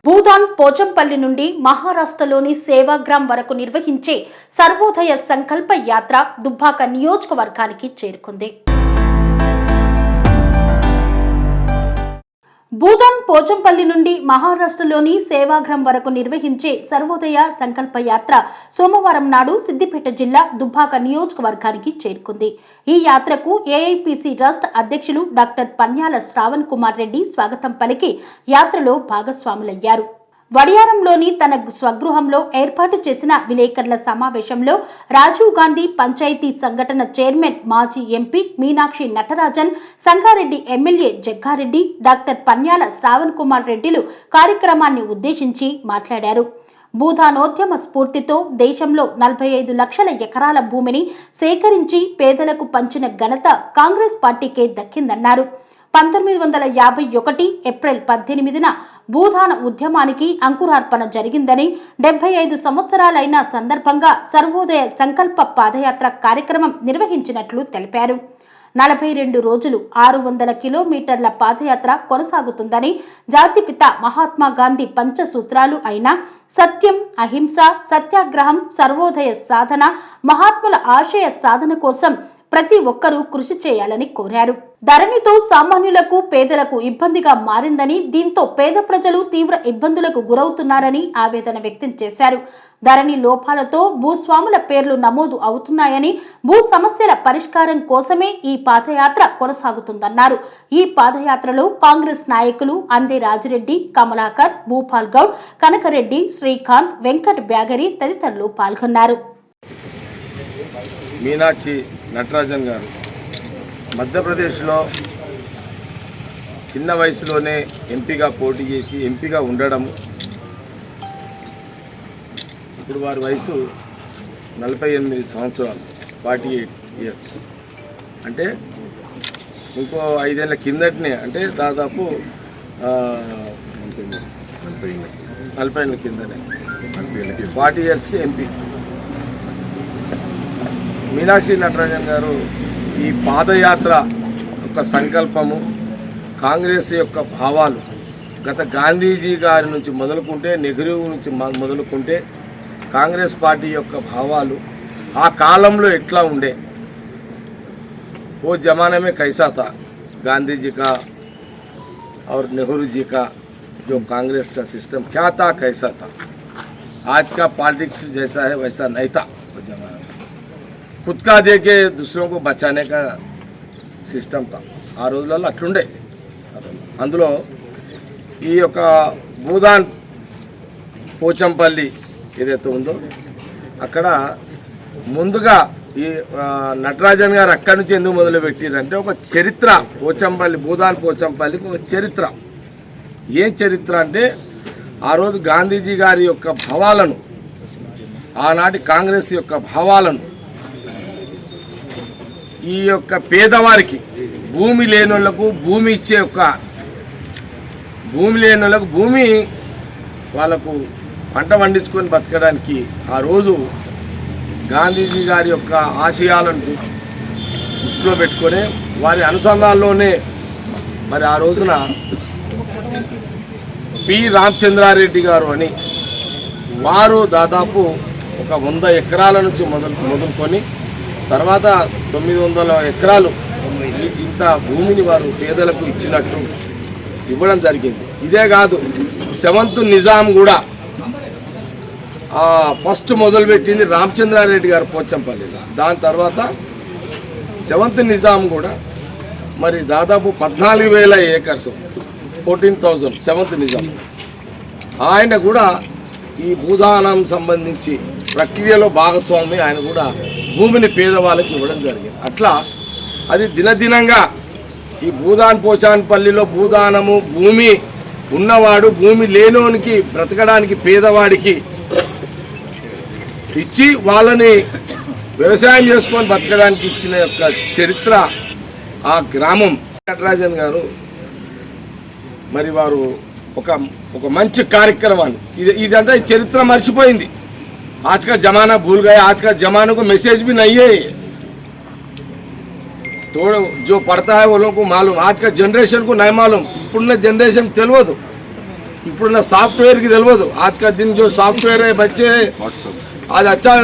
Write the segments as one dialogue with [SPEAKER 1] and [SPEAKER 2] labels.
[SPEAKER 1] భూదాన్ పోచంపల్లి నుండి మహారాష్ట్రలోని సేవాగ్రామ్ వరకు నిర్వహించే సర్వోదయ సంకల్ప యాత్ర దుబ్బాక నియోజకవర్గానికి చేరుకుంది. భూదాన్ పోచంపల్లి నుండి మహారాష్ట్రలోని సేవాగ్రామ్ వరకు నిర్వహించే సర్వోదయ సంకల్ప యాత్ర సోమవారం నాడు సిద్దిపేట జిల్లా దుబ్బాక నియోజకవర్గానికి చేరుకుంది. ఈ యాత్రకు ఏఐపిసి రాష్ట్ర అధ్యక్షులు డాక్టర్ పన్యాల శ్రావణ్ కుమార్ రెడ్డి స్వాగతం పలికి యాత్రలో భాగస్వాములయ్యారు. వడియారంలోని తన స్వగృహంలో ఏర్పాటు చేసిన విలేకరుల సమావేశంలో రాజీవ్ గాంధీ పంచాయతీ సంఘటన చైర్మన్ మాజీ MP Meenakshi Natarajan, Sangareddy MLA Jaggareddy, doctor Panyala Shravan Kumar రెడ్డిలు కార్యక్రమాన్ని ఉద్దేశించి మాట్లాడారు. భూదానోద్యమ స్ఫూర్తితో దేశంలో 45 లక్షల ఎకరాల భూమిని సేకరించి పేదలకు పంచిన ఘనత కాంగ్రెస్ పార్టీకే దక్కిందన్నారు. 1951 ఏప్రిల్ 18న భూదాన ఉద్యమానికి అంకురార్పణ జరిగిందని, 75 సంవత్సరాలైన సందర్భంగా సర్వోదయ సంకల్ప పాదయాత్ర కార్యక్రమం నిర్వహించినట్లు తెలిపారు. 42 రోజులు 600 కిలోమీటర్ల పాదయాత్ర కొనసాగుతుందని, జాతిపిత మహాత్మా గాంధీ పంచసూత్రాలు అయిన సత్యం, అహింస, సత్యాగ్రహం, సర్వోదయ సాధన, మహాత్ముల ఆశయ సాధన కోసం ప్రతి ఒక్కరూ కృషి చేయాలని కోరారు. ధరణితో సామాన్యులకు, పేదలకు ఇబ్బందిగా మారిందని, దీంతో పేద ప్రజలు తీవ్ర ఇబ్బందులకు గురవుతున్నారని ఆవేదన వ్యక్తం చేశారు. ధరణి లోపాలతో భూస్వాముల పేర్లు నమోదు అవుతున్నాయని, భూ సమస్యల పరిష్కారం కోసమే ఈ పాదయాత్ర కొనసాగుతుందన్నారు. ఈ పాదయాత్రలో కాంగ్రెస్ నాయకులు అందే రాజిరెడ్డి, కమలాకర్, భూపాల్ గౌడ్, కనకరెడ్డి, శ్రీకాంత్, వెంకట్ బ్యాగరి తదితరులు పాల్గొన్నారు.
[SPEAKER 2] మీనాక్షి నటరాజన్ గారు మధ్యప్రదేశ్లో చిన్న వయసులోనే ఎంపీగా పోటీ చేసి ఎంపీగా ఉండడం, ఇప్పుడు వారి వయసు 48 సంవత్సరాలు, 48 ఇయర్స్. అంటే ఇంకో 5 ఏళ్ళ కిందటనే, అంటే దాదాపు 40 ఏళ్ళ కిందనే 40 ఇయర్స్కి ఎంపీ. మీనాక్షి నటరాజన్ గారు ఈ పాదయాత్ర యొక్క సంకల్పము, కాంగ్రెస్ యొక్క భావాలు, గత గాంధీజీ గారి నుంచి మొదలుకుంటే, నెహ్రూ నుంచి మొదలుకుంటే కాంగ్రెస్ పార్టీ యొక్క భావాలు ఆ కాలంలో ఎట్లా ఉండే, वो ज़माने में कैसा था, गांधी जी का और नेहरू जी का जो कांग्रेस का सिस्टम क्या था, कैसा था. आज का पॉलिटिक्स जैसा है वैसा नहीं था. वो ज़माना खुद का दे के दूसरों को बचाने का సిస్టమ్ తా ఆ రోజులలో అట్లుండే. అందులో ఈ యొక్క భూదాన్ పోచంపల్లి ఏదైతే ఉందో అక్కడ ముందుగా ఈ నటరాజన్ గారు అక్కడి నుంచి ఎందుకు మొదలు పెట్టారంటే ఒక చరిత్ర, పోచంపల్లి భూదాన్ పోచంపల్లికి ఒక చరిత్ర. ఏం చరిత్ర అంటే ఆ రోజు గాంధీజీ గారి యొక్క భావాలను, ఆనాటి కాంగ్రెస్ యొక్క భావాలను ఈ యొక్క పేదవారికి, భూమి లేనోళ్లకు భూమి ఇచ్చే భూమి లేనోళ్లకు భూమి, వాళ్ళకు పంట పండించుకొని బతకడానికి ఆ రోజు గాంధీజీ గారి యొక్క ఆశయాలను దృష్టిలో పెట్టుకొని వారి అనుసంధానంలోనే మరి ఆ రోజున పి రామచంద్రారెడ్డి గారు అని వారు దాదాపు ఒక 100 ఎకరాల నుంచి మొదలుకొని తర్వాత 900 ఎకరాలు ఇంత భూమిని వారు పేదలకు ఇచ్చినట్టు ఇవ్వడం జరిగింది. ఇదే కాదు, 7th నిజాం కూడా ఫస్ట్ మొదలుపెట్టింది రామచంద్రారెడ్డి గారు పోచంపల్లిలో. దాని తర్వాత 7th నిజాం కూడా మరి దాదాపు 14,000 ఏకర్స్, 14,000 7th నిజాం. ఆయన కూడా ఈ భూదానం సంబంధించి ప్రక్రియలో భాగస్వామి, ఆయన కూడా భూమిని పేదవాళ్ళకి ఇవ్వడం జరిగింది. అట్లా అది దినదినంగా ఈ భూదాన్ పోచంపల్లిలో భూదానము, భూమి ఉన్నవాడు భూమి లేనోనికి బ్రతకడానికి పేదవాడికి ఇచ్చి వాళ్ళని వ్యవసాయం చేసుకొని బతకడానికి ఇచ్చిన యొక్క చరిత్ర ఆ గ్రామం. నటరాజన్ గారు మరి వారు ఒక మంచి కార్యక్రమాన్ని, ఇదంతా చరిత్ర మర్చిపోయింది. आज का ज़माना भूल गया. आज का ज़माने को मैसेज भी नहीं है. थोड़ा जो पढ़ता है वो लोगों को मालूम, आज का जनरेशन को नहीं मालूम. इప్పుడున్న जनरेशन తెలియదు. इప్పుడున్న సాఫ్ట్వేర్ की తెలియదు आज का दिन जो सॉफ्टवेयर है बच्चे हैं आज अच्छा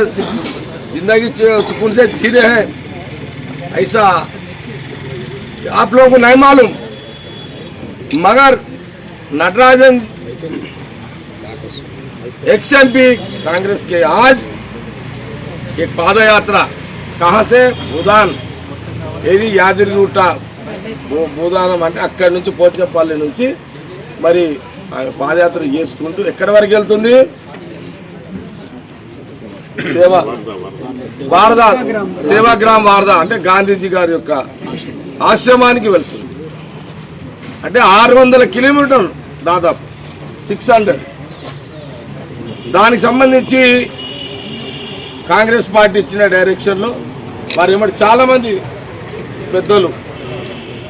[SPEAKER 2] जिंदगी सुकून से जी रहे हैं ऐसा आप लोगों को नहीं मालूम मगर नटराजन एक्स-एमपी कांग्रेस के आज एक पाद यात्रा कहाँ से भूदान ఏది యాదగిరిగుట్ట భూదానం అంటే అక్కడి నుంచి పోచంపల్లి నుంచి మరి పాదయాత్ర చేసుకుంటూ ఎక్కడి వరకు వెళ్తుంది సేవాగ్రామ్ వారదా అంటే గాంధీజీ గారి యొక్క ఆశ్రమానికి వెళ్తుంది అంటే 600 కిలోమీటర్లు దాదాపు 600 దానికి సంబంధించి కాంగ్రెస్ పార్టీ ఇచ్చిన డైరెక్షన్లో మరి చాలా మంది పెద్దలు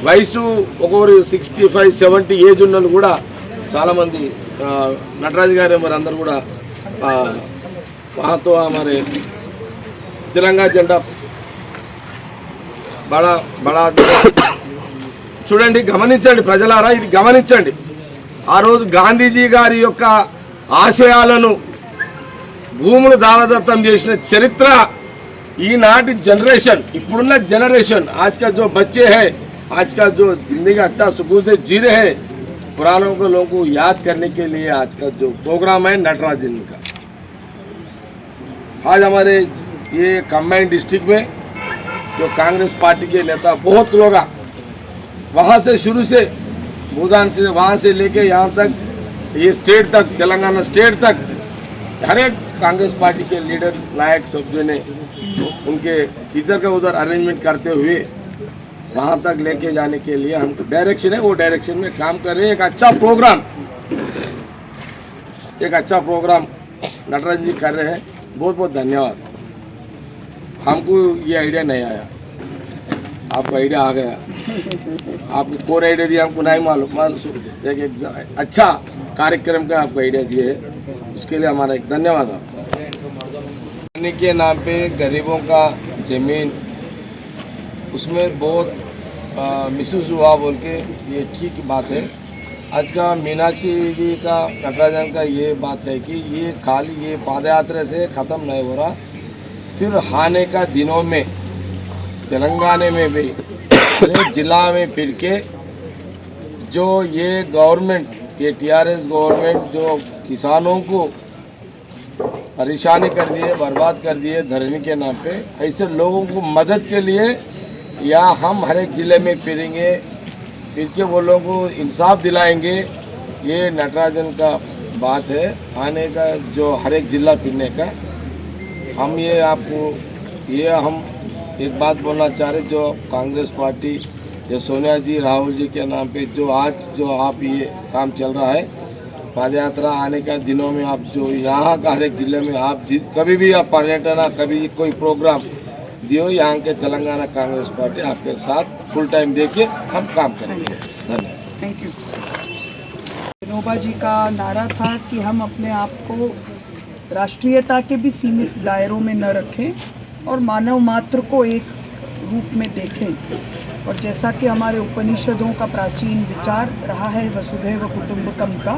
[SPEAKER 2] వయసు ఒకరు 65-70 ఏజ్ ఉన్నలు కూడా చాలామంది నటరాజ్ గారు మరి అందరు కూడా మహాతో మరి తెలంగాణ జెండా బడా చూడండి గమనించండి ప్రజలారా ఇది గమనించండి ఆ రోజు గాంధీజీ గారి యొక్క ఆశయాలను భూములు దానదత్తం చేసిన చరిత్ర ఈనాటి जनरेशन इప్పుడున్న जनरेशन आज का जो बच्चे हैं आज का जो जिंदगी अच्छा सुकून से जी रहे हैं पुरानों को लोगों को याद करने के लिए आज का जो प्रोग्राम है नटराजन का आज हमारे ये कंबाइंड डिस्ट्रिक्ट में जो कांग्रेस पार्टी के नेता बहुत लोग वहाँ से शुरू से भूदान से वहाँ से लेके यहाँ तक ये स्टेट तक तेलंगाना स्टेट तक हर एक कांग्रेस पार्टी के लीडर नायक सभ्यों ने उनके इधर का उधर अरेंजमेंट करते हुए वहाँ तक लेके जाने के लिए हम डायरेक्शन है वो डायरेक्शन में काम कर रहे हैं। एक अच्छा प्रोग्राम नटराजन जी कर रहे हैं। बहुत बहुत धन्यवाद। हमको ये आइडिया नहीं आया, आपको आइडिया आ गया। आपको कौन आइडिया दिया हमको नहीं मालूम। एक अच्छा कार्यक्रम का आपको आइडिया दिए है, उसके लिए हमारा एक धन्यवाद आपको। के नाम पे गरीबों का ज़मीन उसमें बहुत मिसयूज हुआ बोल के ये ठीक बात है। आज का मीनाक्षी जी का नटराजन का ये बात है कि ये खाली ये पादयात्रा से ख़त्म नहीं हो रहा, फिर आने का दिनों में तेलंगाना में भी जिला में फिर के जो ये गवर्नमेंट ये टीआरएस गवर्नमेंट जो किसानों को परेशानी कर दिए, बर्बाद कर दिए धरने के नाम पे, ऐसे लोगों को मदद के लिए या हम हर एक ज़िले में फिरेंगे, फिर के वो लोगों को इंसाफ दिलाएंगे। ये नटराजन का बात है आने का जो हर एक ज़िला फिरने का। हम ये आपको ये हम एक बात बोलना चाह रहे, जो कांग्रेस पार्टी जो सोनिया जी राहुल जी के नाम पे जो आज जो आप ये काम चल रहा है पादयात्रा आने का दिनों में आप जो यहाँ का हर एक जिले में आप कभी भी आप पर्यटन कभी कोई प्रोग्राम दियो, यहाँ के तेलंगाना कांग्रेस पार्टी आपके साथ फुल टाइम देखिए हम काम करेंगे। धन्यवाद।
[SPEAKER 3] Thank you. विनोबा जी का नारा था कि हम अपने आप को राष्ट्रीयता के भी सीमित दायरों में न रखें और मानव मात्र को एक रूप में देखें। और जैसा कि हमारे उपनिषदों का प्राचीन विचार रहा है वसुधैव कुटुंबकम का,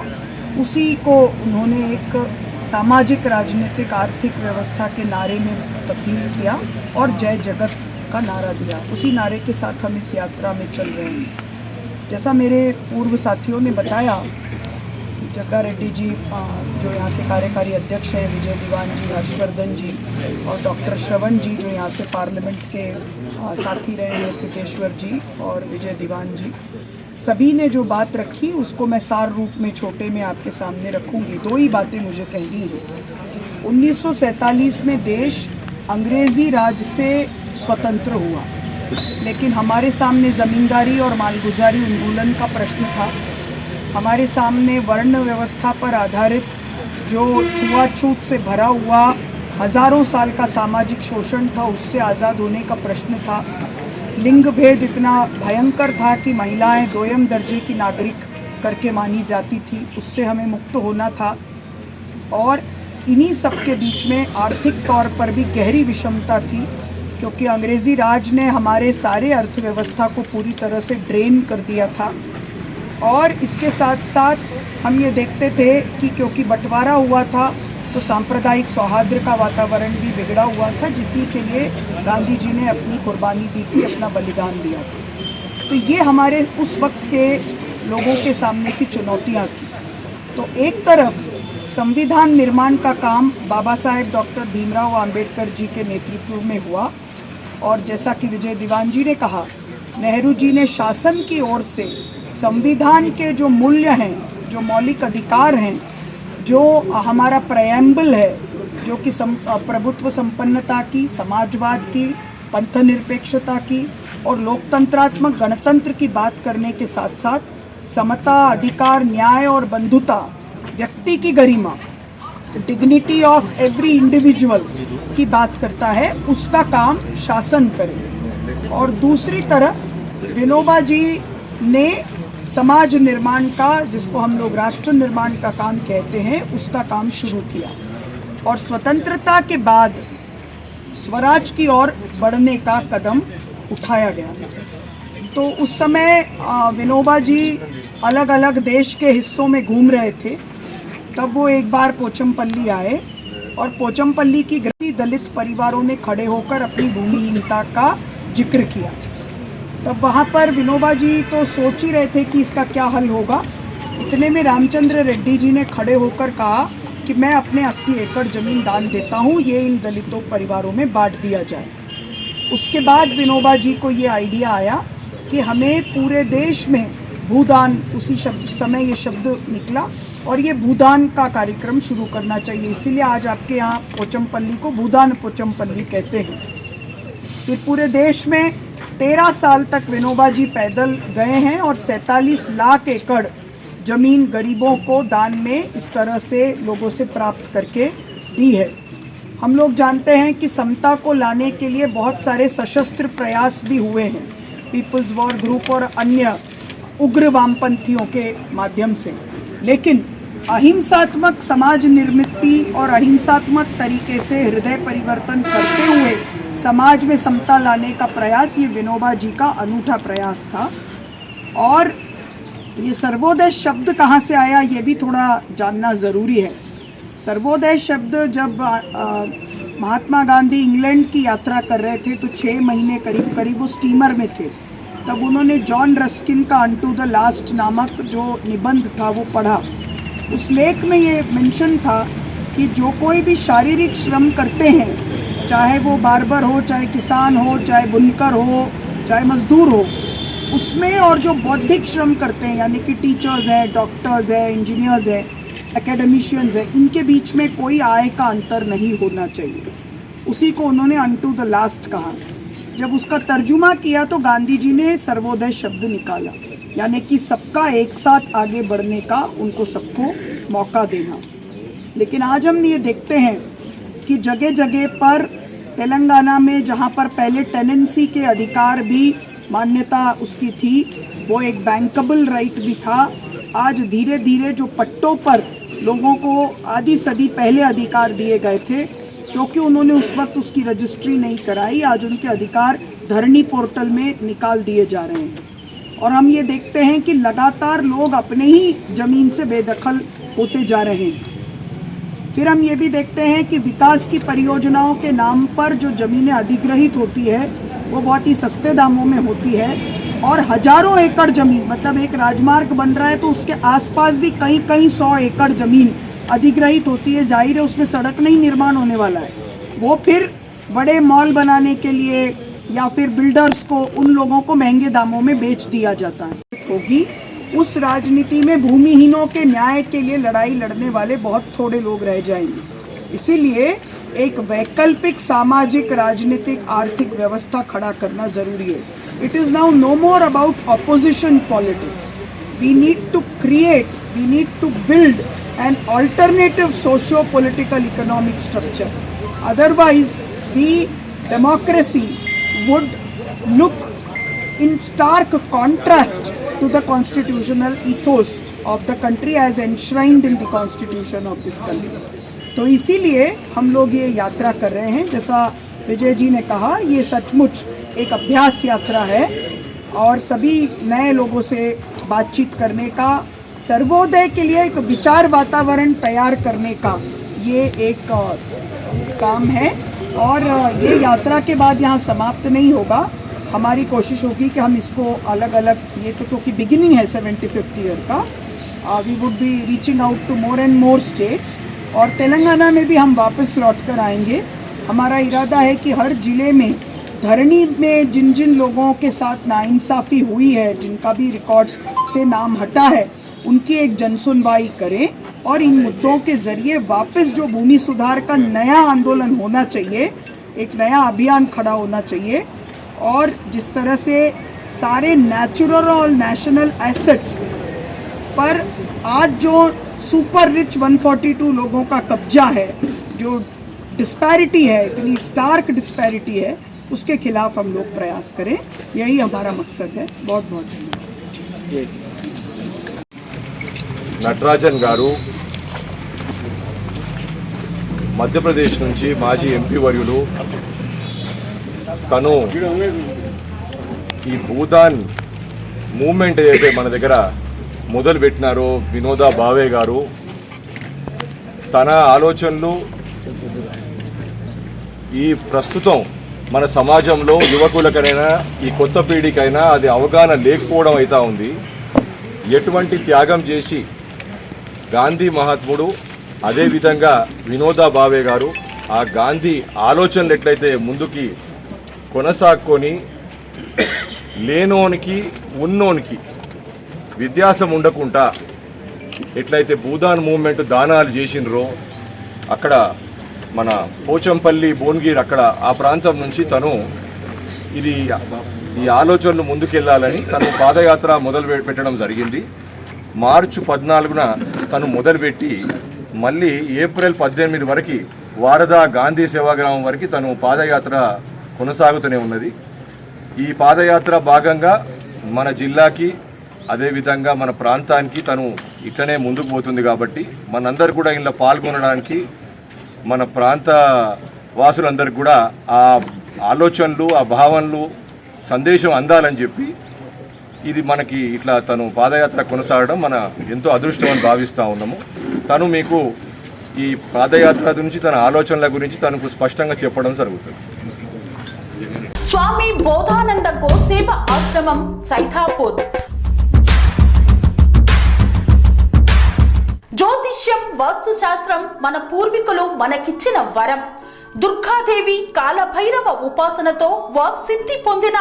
[SPEAKER 3] उसी को उन्होंने एक सामाजिक राजनीतिक आर्थिक व्यवस्था के नारे में तब्दील किया और जय जगत का नारा दिया। उसी नारे के साथ हम इस यात्रा में चल रहे हैं। जैसा मेरे पूर्व साथियों ने बताया, जग्गा रेड्डी जी जो यहाँ के कार्यकारी अध्यक्ष हैं, विजय दीवान जी, हर्षवर्धन जी और डॉक्टर श्रवण जी जो यहाँ से पार्लियामेंट के साथी रहे हैं, सिद्धेश्वर जी और विजय दीवान जी, सभी ने जो बात रखी उसको मैं सार रूप में छोटे में आपके सामने रखूँगी। दो ही बातें मुझे कहनी है। 1947 में देश अंग्रेज़ी राज से स्वतंत्र हुआ, लेकिन हमारे सामने ज़मींदारी और मालगुजारी उन्मूलन का प्रश्न था। हमारे सामने वर्ण व्यवस्था पर आधारित जो छुआछूत से भरा हुआ हज़ारों साल का सामाजिक शोषण था, उससे आज़ाद होने का प्रश्न था। लिंग भेद इतना भयंकर था कि महिलाएं दोयम दर्जे की नागरिक करके मानी जाती थी, उससे हमें मुक्त होना था। और इन्हीं सब के बीच में आर्थिक तौर पर भी गहरी विषमता थी, क्योंकि अंग्रेज़ी राज ने हमारे सारे अर्थव्यवस्था को पूरी तरह से ड्रेन कर दिया था। और इसके साथ साथ हम ये देखते थे कि क्योंकि बंटवारा हुआ था तो सांप्रदायिक सौहार्द का वातावरण भी बिगड़ा हुआ था, जिसी के लिए गांधी जी ने अपनी कुर्बानी दी थी, अपना बलिदान दिया था। तो ये हमारे उस वक्त के लोगों के सामने की चुनौतियाँ थी। तो एक तरफ संविधान निर्माण का काम बाबा साहेब डॉक्टर भीमराव अंबेडकर जी के नेतृत्व में हुआ, और जैसा कि विजय दीवान जी ने कहा, नेहरू जी ने शासन की ओर से संविधान के जो मूल्य हैं, जो मौलिक अधिकार हैं, जो हमारा प्रेएम्बल है, जो कि प्रभुत्व संपन्नता की, समाजवाद की, पंथनिरपेक्षता की और लोकतंत्रात्मक गणतंत्र की बात करने के साथ साथ समता, अधिकार, न्याय और बंधुता, व्यक्ति की गरिमा, डिग्निटी ऑफ एवरी इंडिविजुअल की बात करता है, उसका काम शासन करे। और दूसरी तरफ विनोबा जी ने समाज निर्माण का, जिसको हम लोग राष्ट्र निर्माण का काम कहते हैं, उसका काम शुरू किया। और स्वतंत्रता के बाद स्वराज की ओर बढ़ने का कदम उठाया गया। तो उस समय विनोबा जी अलग अलग देश के हिस्सों में घूम रहे थे। तब वो एक बार पोचमपल्ली आए और पोचमपल्ली की दलित परिवारों ने खड़े होकर अपनी भूमिहीनता का जिक्र किया। तब वहाँ पर विनोबा जी तो सोच ही रहे थे कि इसका क्या हल होगा। इतने में रामचंद्र रेड्डी जी ने खड़े होकर कहा कि मैं अपने 80 एकड़ ज़मीन दान देता हूँ, ये इन दलितों परिवारों में बांट दिया जाए। उसके बाद विनोबा जी को ये आइडिया आया कि हमें पूरे देश में भूदान, उसी समय ये शब्द निकला और ये भूदान का कार्यक्रम शुरू करना चाहिए। इसीलिए आज आपके यहाँ पोचमपल्ली को भूदान पोचमपल्ली कहते हैं। फिर पूरे देश में 13 साल तक विनोबा जी पैदल गए हैं और 47 लाख एकड़ ज़मीन गरीबों को दान में इस तरह से लोगों से प्राप्त करके दी है। हम लोग जानते हैं कि समता को लाने के लिए बहुत सारे सशस्त्र प्रयास भी हुए हैं, पीपल्स वॉर ग्रुप और अन्य उग्र वामपंथियों के माध्यम से, लेकिन अहिंसात्मक समाज निर्मिति और अहिंसात्मक तरीके से हृदय परिवर्तन करते हुए समाज में समता लाने का प्रयास, ये विनोबा जी का अनूठा प्रयास था। और ये सर्वोदय शब्द कहाँ से आया, ये भी थोड़ा जानना ज़रूरी है। सर्वोदय शब्द जब महात्मा गांधी इंग्लैंड की यात्रा कर रहे थे तो 6 महीने करीब करीब वो स्टीमर में थे, तब उन्होंने जॉन रस्किन का अनटू द लास्ट नामक जो निबंध था वो पढ़ा। उस लेख में ये मेंशन था कि जो कोई भी शारीरिक श्रम करते हैं, चाहे वो बार्बर हो, चाहे किसान हो, चाहे बुनकर हो, चाहे मजदूर हो, उसमें और जो बौद्धिक श्रम करते हैं यानी कि टीचर्स हैं, डॉक्टर्स हैं, इंजीनियर्स हैं, एकेडमिशियंस हैं, इनके बीच में कोई आय का अंतर नहीं होना चाहिए। उसी को उन्होंने अनटू द लास्ट कहा। जब उसका तर्जुमा किया तो गांधी जी ने सर्वोदय शब्द निकाला, यानी कि सबका एक साथ आगे बढ़ने का, उनको सबको मौका देना। लेकिन आज हम ये देखते हैं कि जगह जगह पर तेलंगाना में, जहाँ पर पहले टेनेंसी के अधिकार भी मान्यता उसकी थी, वो एक बैंकेबल राइट भी था, आज धीरे धीरे जो पट्टों पर लोगों को आधी सदी पहले अधिकार दिए गए थे, क्योंकि उन्होंने उस वक्त उसकी रजिस्ट्री नहीं कराई, आज उनके अधिकार धरनी पोर्टल में निकाल दिए जा रहे हैं। और हम ये देखते हैं कि लगातार लोग अपने ही ज़मीन से बेदखल होते जा रहे हैं। फिर हम ये भी देखते हैं कि विकास की परियोजनाओं के नाम पर जो ज़मीनें अधिग्रहित होती है वो बहुत ही सस्ते दामों में होती है, और हजारों एकड़ ज़मीन, मतलब एक राजमार्ग बन रहा है तो उसके आसपास भी कई 100 एकड़ ज़मीन अधिग्रहित होती है। जाहिर है उसमें सड़क नहीं निर्माण होने वाला है, वो फिर बड़े मॉल बनाने के लिए या फिर बिल्डर्स को, उन लोगों को महंगे दामों में बेच दिया जाता है। होगी उस राजनीति में भूमिहीनों के न्याय के लिए लड़ाई लड़ने वाले बहुत थोड़े लोग रह जाएंगे। इसीलिए एक वैकल्पिक सामाजिक, राजनीतिक, आर्थिक व्यवस्था खड़ा करना जरूरी है। It is now no more about opposition politics. We need to create, we need to build an alternative socio-political economic structure. Otherwise, the democracy would look in stark contrast to the constitutional ethos of the country as enshrined in the constitution of this country. तो इसीलिए हम लोग ये यात्रा कर रहे हैं। जैसा विजय जी ने कहा, ये सचमुच एक अभ्यास यात्रा है और सभी नए लोगों से बातचीत करने का, सर्वोदय के लिए एक विचार वातावरण तैयार करने का ये एक काम है। और ये यात्रा के बाद यहाँ समाप्त नहीं होगा। हमारी कोशिश होगी कि हम इसको अलग अलग, ये तो क्योंकि बिगिनिंग है 75th ईयर का, we would be reaching out to more and more states. और तेलंगाना में भी हम वापस लौट कर आएंगे। हमारा इरादा है कि हर ज़िले में धरनी में जिन जिन लोगों के साथ नाइंसाफ़ी हुई है, जिनका भी रिकॉर्ड्स से नाम हटा है, उनकी एक जनसुनवाई करें और इन मुद्दों के ज़रिए वापस जो भूमि सुधार का नया आंदोलन होना चाहिए, एक नया अभियान खड़ा होना चाहिए। और जिस तरह से सारे नेचुरल और नेशनल एसेट्स पर आज जो सुपर रिच 142 लोगों का कब्जा है, जो डिस्पैरिटी है, इतनी स्टार्क डिस्पैरिटी है, उसके खिलाफ हम लोग प्रयास करें। यही हमारा मकसद है। बहुत बहुत धन्यवाद।
[SPEAKER 4] నటరాజన్ గారు మధ్యప్రదేశ్ నుంచి మాజీ ఎంపీ వర్యులు. తను ఈ భూదాన్ మూవ్మెంట్ ఏదైతే మన దగ్గర మొదలు పెట్టినారో వినోదా భావే గారు, తన ఆలోచనలు ఈ ప్రస్తుతం మన సమాజంలో యువకులకైనా ఈ కొత్త పీడికైనా అది అవగాహన లేకపోవడం అయితే ఉంది. ఎటువంటి త్యాగం చేసి గాంధీ మహాత్ముడు, అదేవిధంగా వినోదా భావే గారు ఆ గాంధీ ఆలోచనలు ఎట్లయితే ముందుకి కొనసాగుకొని లేనోనికి ఉన్నోనికి వ్యత్యాసం ఉండకుండా ఎట్లయితే భూదాన్ మూవ్మెంట్ దానాలు చేసినరో, అక్కడ మన పోచంపల్లి భువనగిరి అక్కడ ఆ ప్రాంతం నుంచి తను ఈ ఆలోచనలు ముందుకెళ్లాలని తను పాదయాత్ర మొదలు పెట్టడం జరిగింది. మార్చి 14న తను మొదలుపెట్టి మళ్ళీ ఏప్రిల్ 18 వరకు వారధా గాంధీ సేవాగ్రామం వరకు తను పాదయాత్ర కొనసాగుతూనే ఉన్నది. ఈ పాదయాత్ర భాగంగా మన జిల్లాకి అదేవిధంగా మన ప్రాంతానికి తను ఇట్లనే ముందుకు పోతుంది. కాబట్టి మనందరూ కూడా ఇలా పాల్గొనడానికి, మన ప్రాంత వాసులందరికీ కూడా ఆ ఆలోచనలు, ఆ భావనలు, సందేశం అందాలని చెప్పి ఇది మనకి ఇట్లా తను పాదయాత్ర కొనసాగడం మన ఎంతో అదృష్టం అని భావిస్తూ ఉన్నాము. తను మీకు ఈ పాదయాత్ర గురించి, తన ఆలోచనల గురించి తనకు స్పష్టంగా చెప్పడం జరుగుతుంది.
[SPEAKER 1] స్వామి బోధానంద గోసేవ ఆశ్రమం సైథాపూర్. జ్యోతిష్యం, వాస్తుశాస్త్రం మన పూర్వీకులు మనకిచ్చిన వరం. దుర్గాదేవి, కాలభైరవ ఉపాసనతో వాక్సిద్ధి పొందిన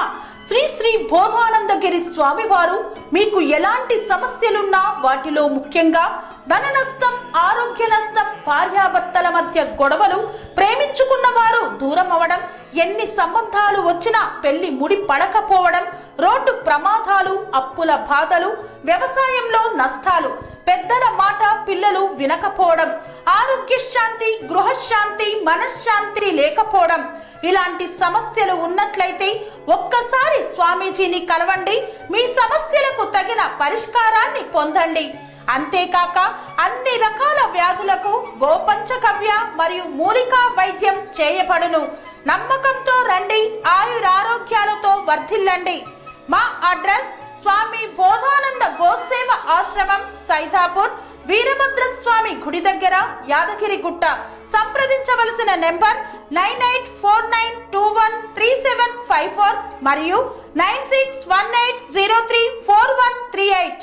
[SPEAKER 1] శ్రీ శ్రీ బోధానందగిరి స్వామివారు మీకు ఎలాంటి సమస్యలున్నా, వాటిలో ముఖ్యంగా ధన నష్టం, ఆరోగ్య నష్టం, భార్యాభర్తల మధ్య గొడవలు, ప్రేమించుకున్న వారు దూరం అవడం, ఎన్ని సంబంధాలు వచ్చినా పెళ్లి ముడి పడకపోవడం, రోడ్డు ప్రమాదాలు, అప్పుల బాధలు, వ్యవసాయంలో నష్టాలు, పెద్దల మాట పిల్లలు వినకపోవడం, ఆరోగ్య శాంతి, గృహశాంతి, మనశ్శాంతి లేకపోవడం, ఇలాంటి సమస్యలు ఉన్నట్లయితే ఒక్కసారి స్వామీజీని కలవండి. మీ సమస్యలకు తగిన పరిష్కారాన్ని పొందండి. అంతేకాక అన్ని రకాల వ్యాధులకు గోపంచకవ్య మరియు మూలికా వైద్యం చేయబడును. నమ్మకంతో రండి, ఆయురారోగ్యాలతో వర్ధిల్లండి. మా అడ్రస్ స్వామి బోధానంద గోసేవ ఆశ్రమం, సైథాపూర్, వీరభద్రస్వామి గుడి దగ్గర, యాదగిరిగుట్ట. సంప్రదించవలసిన నెంబర్ 9849213754 మరియు 9618034138.